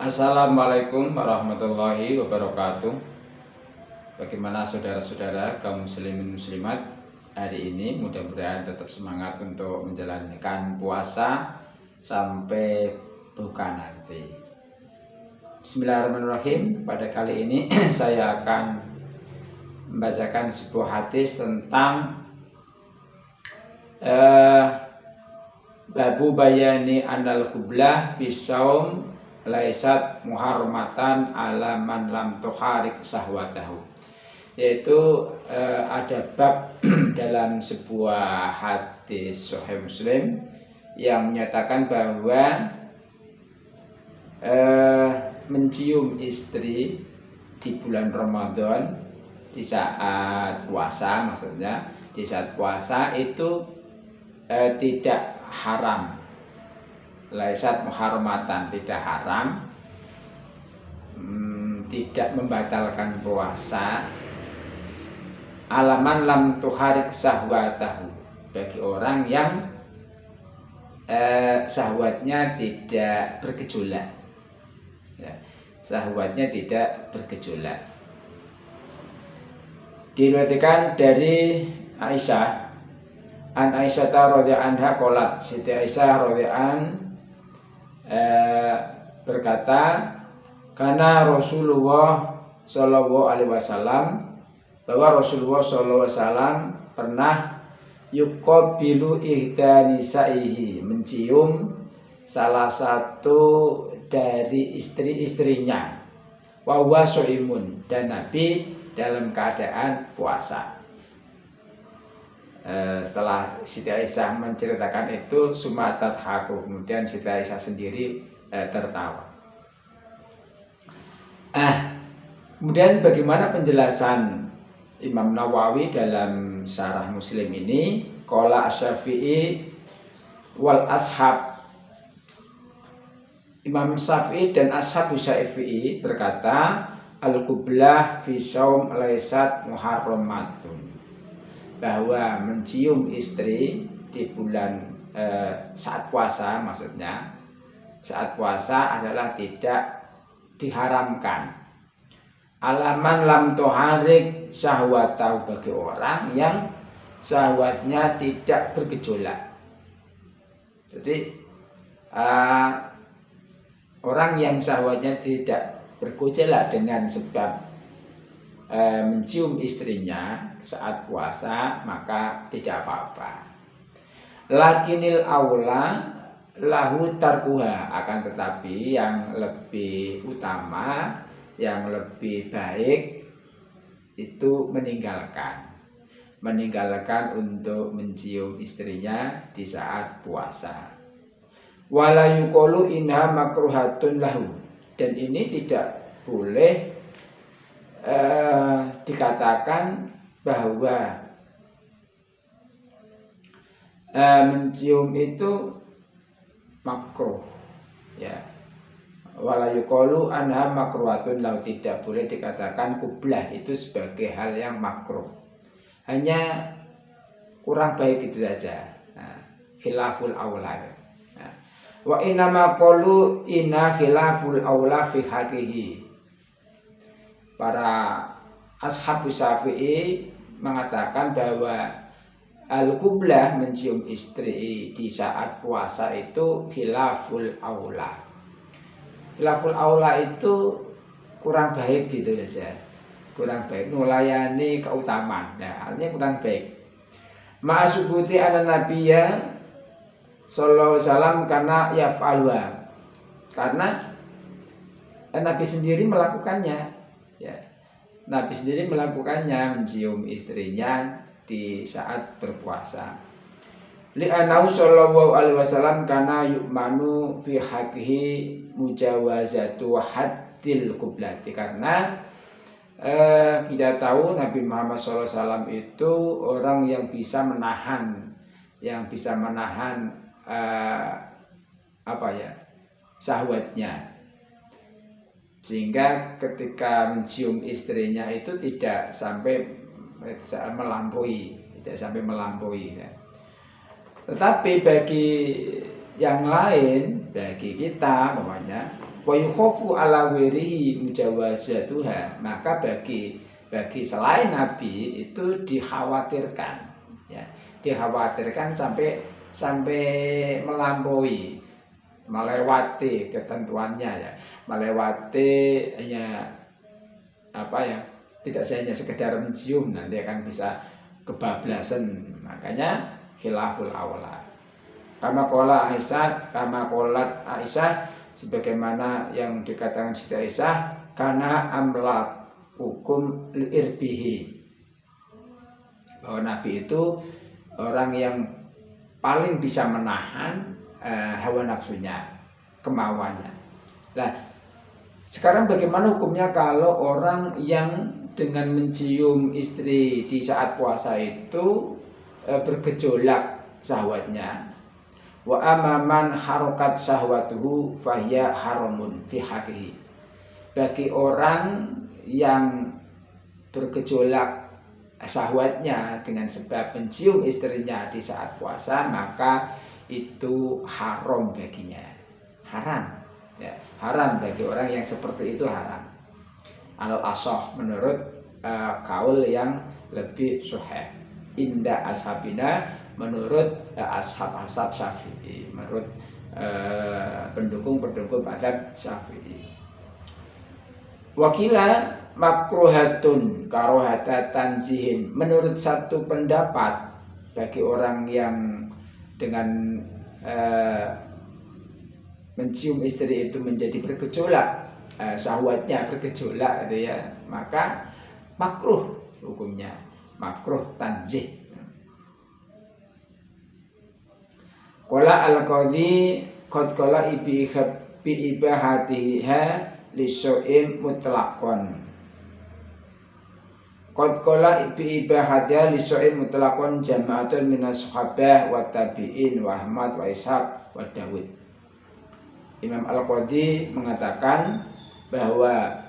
Assalamualaikum warahmatullahi wabarakatuh. Bagaimana saudara-saudara kaum muslimin muslimat hari ini? Mudah-mudahan tetap semangat untuk menjalankan puasa sampai buka nanti. Bismillahirrahmanirrahim. Pada kali ini saya akan membacakan sebuah hadis tentang babu bayani anal qiblah fi shaum laisat muharramatan ala man lam tuharik sahwatahu, yaitu ada bab dalam sebuah hadis Sahih Muslim yang menyatakan bahwa mencium istri di bulan Ramadan di saat puasa, maksudnya di saat puasa itu tidak haram. Laisat muharramatan, tidak haram, tidak membatalkan puasa. Alaman lam tuharik sahwatahu, bagi orang yang syahwatnya tidak bergejolak, ya, syahwatnya tidak bergejolak. Diriwayatkan dari Aisyah, an Aisyah radhiyallahu anha qalat, Siti Aisyah radhiyallahu berkata, karena Rasulullah Shallallahu Alaihi Wasallam, bahwa Rasulullah Shallallahu Alaihi Wasallam pernah yuqabilu ihda nisaihi, mencium salah satu dari istri-istrinya, wa huwa shaimun, dan Nabi dalam keadaan puasa. Setelah Siti Aisyah menceritakan itu, sumatat haku, kemudian Siti Aisyah sendiri tertawa. Kemudian bagaimana penjelasan Imam Nawawi dalam Syarah Muslim ini? Qala Asy-Syafi'i wal ashab, Imam Syafi'i dan ashab Syafi'i berkata, al-qiblah fi shaum laisat muharramatun, bahwa mencium istri di bulan saat puasa, maksudnya saat puasa adalah tidak diharamkan. Alaman lam tuharik syahwatahu, bagi orang yang syahwatnya tidak bergejolak. Jadi orang yang syahwatnya tidak bergejolak dengan sebab mencium istrinya saat puasa, maka tidak apa-apa. Lakinil aula lahu tarkuha, akan tetapi yang lebih utama, yang lebih baik itu meninggalkan untuk mencium istrinya di saat puasa. Wala yuqalu inha makruhatun lahu, dan ini tidak boleh dikatakan bahwa mencium itu makruh, ya. Wala yuqalu anha makruhatun lau, tidak boleh dikatakan qiblah itu sebagai hal yang makruh, hanya kurang baik itu saja. Khilaful aula. Wa inama qalu inna khilaful aula fi haqihi. Para ashab Syafi'i mengatakan bahwa al-qiblah, mencium istri di saat puasa, itu khilaful aula. Khilaful aula itu kurang baik gitu saja. Kurang baik, nulayani keutamaan. Nah, artinya kurang baik. Ma'asubuti ana nabiyya sallallahu alaihi wasallam karena yaf'alwa, karena Nabi sendiri melakukannya. Ya, Nabi sendiri melakukannya, mencium istrinya di saat berpuasa. Li'annahu sallallahu alaihi wasallam kana yu'manu fi haqqihi mujawazatu haddil qiblati, karena kita tahu Nabi Muhammad SAW itu orang yang bisa menahan, syahwatnya, sehingga ketika mencium istrinya itu tidak sampai melampaui, ya. Tetapi bagi yang lain, bagi kita, namanya wa yukhafu ala wirihi mujawazatuha, maka bagi selain Nabi itu dikhawatirkan, ya, dikhawatirkan sampai melampaui, melewati ketentuannya, ya, melewati tidak hanya sekedar mencium, nanti akan bisa kebablasan. Makanya khilaful aula. Kama qolat Aisyah, sebagaimana yang dikatakan Siti Aisyah, karena amlak hukum irbihi, bahwa Nabi itu orang yang paling bisa menahan hawa nafsunya, kemauannya. Nah, sekarang bagaimana hukumnya kalau orang yang dengan mencium istri di saat puasa itu bergejolak syahwatnya? Wa amaman harokat syahwatuhu fahiya haramun fi haqqihi. Bagi orang yang bergejolak syahwatnya dengan sebab mencium istrinya di saat puasa, maka itu haram baginya. Haram, ya, haram bagi orang yang seperti itu, haram. Al-ashah menurut kaul yang lebih sahih. Inda ashabina, menurut ashab Syafi'i, menurut pendukung mazhab Syafi'i. Wakila makruhatun karohata tanzihin, menurut satu pendapat bagi orang yang dengan mencium istri itu menjadi bergejolak, syahwatnya bergejolak gitu ya, maka makruh hukumnya, makruh tanzih. Qala al-qadhi qad qala bi ibahatiha lisya'im mutlaqan. Qad qala bi ibahatiha lisya'im mutlaqan jama'atun minas sahabah wa tabi'in wa Ahmad wa Ishaq wa Dawud. Imam Al-Qadhi mengatakan bahwa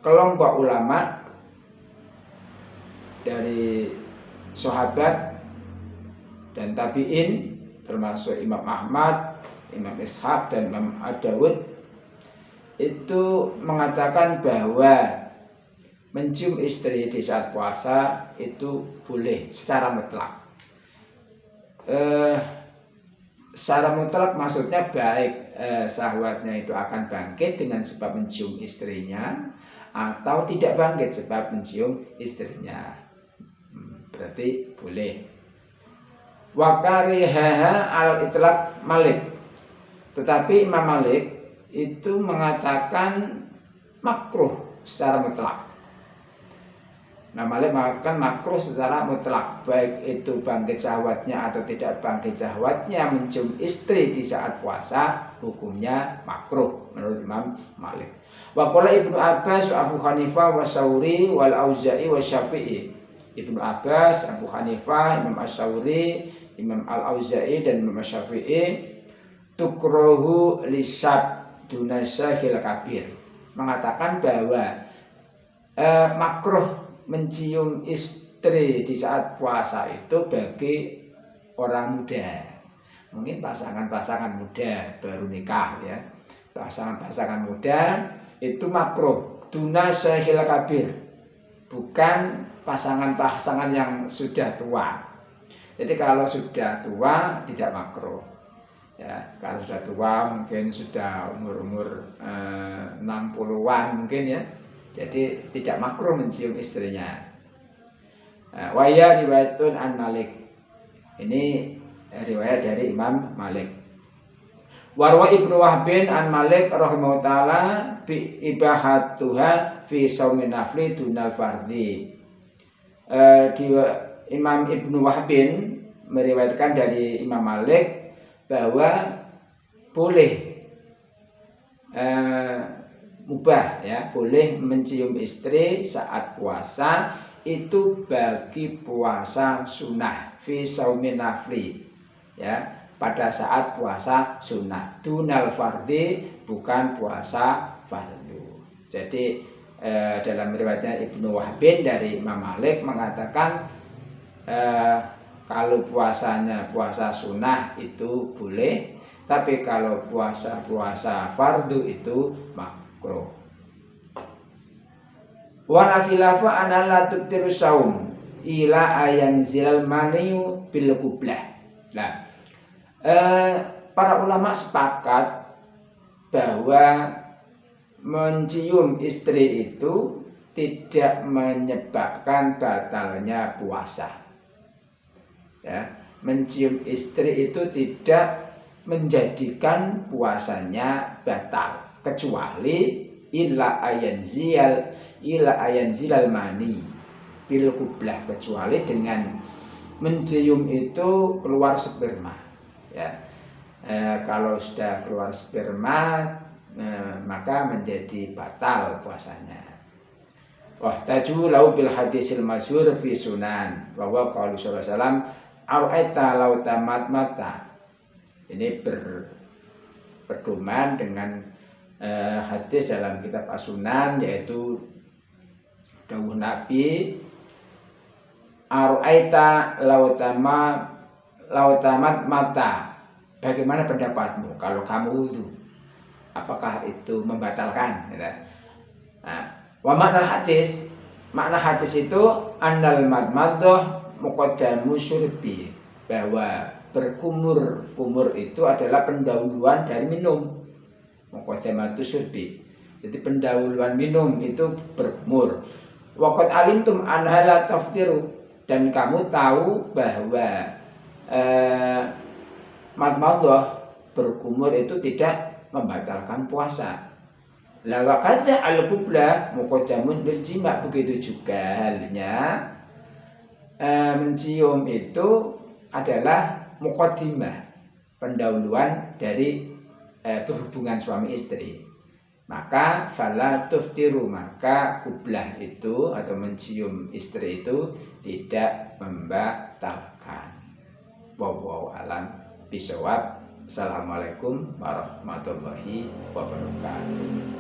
kelompok ulama dari sahabat dan tabi'in, termasuk Imam Ahmad, Imam Ishaq, dan Imam Dawud, itu mengatakan bahwa mencium istri di saat puasa itu boleh secara mutlak. Secara mutlak maksudnya baik syahwatnya itu akan bangkit dengan sebab mencium istrinya, atau tidak bangkit sebab mencium istrinya, berarti boleh. Wa karihaha al-itlaq Malik, tetapi Imam Malik itu mengatakan makruh secara mutlak. Imam Malik mengatakan makruh secara mutlak, baik itu bangkit syahwatnya atau tidak bangkit syahwatnya, mencium istri di saat puasa hukumnya makruh menurut Imam Malik. Wa qala Ibnu Abbas wa Abu Hanifah wa Sauri wal Auza'i wa Syafi'i. Ibnu Abbas, Abu Hanifah, Imam As-Sauri, Imam Al-Auza'i, dan Imam Syafi'i tukrohu lisab dunasyahil kabir, mengatakan bahwa makruh mencium istri di saat puasa itu bagi orang muda, mungkin pasangan-pasangan muda baru nikah, ya, pasangan-pasangan muda itu makruh dunasyahil kabir, bukan pasangan-pasangan yang sudah tua. Jadi kalau sudah tua tidak makruh, ya. Kalau sudah tua mungkin sudah umur 60-an mungkin, ya, jadi tidak makruh mencium istrinya. Waya riwayatun an Malik, ini riwayat dari Imam Malik. Warwa Ibnu Wahbin an Malik rahimahullah taala bi ibahatuha fi shaumin nafli dunal fardhi. Imam Ibnu Wahbin meriwayatkan dari Imam Malik bahwa boleh mubah, ya, boleh mencium istri saat puasa itu bagi puasa sunnah fi shaumin nafli, ya, pada saat puasa sunnah, dunal fardhi, bukan puasa fardu. Jadi dalam riwayatnya Ibnu Wahbin dari Imam Malik mengatakan kalau puasanya puasa sunnah itu boleh, Tapi kalau puasa fardu itu makruh. Wala khilafa ana la tubtiru saum ila ayan zilal maniu bil qublah. Nah, para ulama sepakat bahwa mencium istri itu tidak menyebabkan batalnya puasa. Ya, mencium istri itu tidak menjadikan puasanya batal, kecuali illa ayan zilal mani bil qublah, kecuali dengan mencium itu keluar sperma. Ya, kalau sudah keluar sperma maka menjadi batal puasanya. Wahtaju lau bil hadisil masyhur fi sunan wa wa qaulu sallallahu alaihi wasallam awaita lau tamat mata. Ini berpedoman dengan hadis dalam kitab As-Sunan, yaitu dawuh Nabi, awaita lau tamat mata. Bagaimana pendapatmu kalau kamu wudu? Apakah itu membatalkan? Nah, wa makna hadis itu annal madmadah muqaddamu syurbi, bahwa berkumur itu adalah pendahuluan dari minum. Muqaddamatu syurbi, jadi pendahuluan minum itu berkumur. Waqad alimtum anha la taftiru, dan kamu tahu bahwa madmadah berkumur itu tidak membatalkan puasa. La waqadza al-qublah muqaddamun bil jima', begitu juga halnya mencium itu adalah muqaddimah, pendahuluan dari berhubungan suami istri. Maka fala tuftiru, maka qublah itu atau mencium istri itu tidak membatalkan. Wallahu alam bisawab. Assalamualaikum warahmatullahi wabarakatuh.